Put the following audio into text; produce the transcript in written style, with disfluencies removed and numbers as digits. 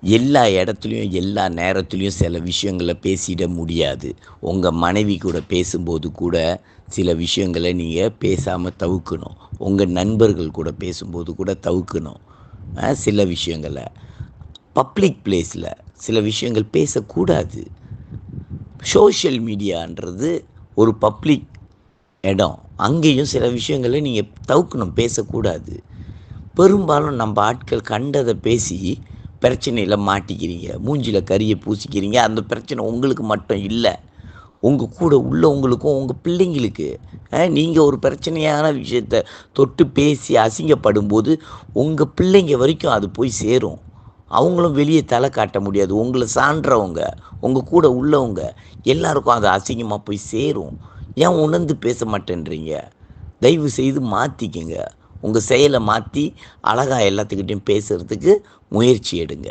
எல்லா இடத்துலையும், எல்லா நேரத்துலையும் சில விஷயங்கள பேசிட முடியாது. உங்க மனைவி கூட பேசும்போது கூட, சில விஷயங்கள நீங்க பேசாம தவிர்க்கணும். உங்க நண்பர்கள் கூட பேசும்போது கூட தவிர்க்கணும். சில விஷயங்கள. பப்ளிக் பிளேஸ்ல சில விஷயங்கள் பேசக்கூடாது. சோஷியல் மீடியான்றது ஒரு பப்ளிக் இடம். அங்கேயும் சில விஷயங்கள நீங்க தவிர்க்கணும், பேசக்கூடாது. பெரும்பாலும் நம்ம ஆட்கள் கண்டத பேசி பிரச்சனையில மாட்டிக்கிறீங்க. மூஞ்சில கரிய பூசிக்கிறீங்க. அந்த பிரச்சனை உங்களுக்கு மட்டும் இல்ல. உங்க கூட உள்ளவங்களுக்கும், உங்க பிள்ளைங்களுக்கு. நீங்க ஒரு பிரச்சனையான விஷயத்த தொட்டு பேசி அசிங்கப்படும்போது, உங்க பிள்ளைங்க வரைக்கும் அது போய் சேரும். அவங்களும் வெளிய தல காட்ட முடியாது. உங்கள சார்ந்தவங்க, உங்க கூட உள்ளவங்க எல்லாருக்கும் அது அசிங்கமா போய் சேரும். ஏன் உணர்ந்து பேச மாட்டேன்றீங்க? தயவு செய்து மாத்திக்கங்க. உங்க செயல மாத்தி, அழகா எல்லாத்துக்கிட்டயும் பேசுறதுக்கு முயற்சி எடுங்க.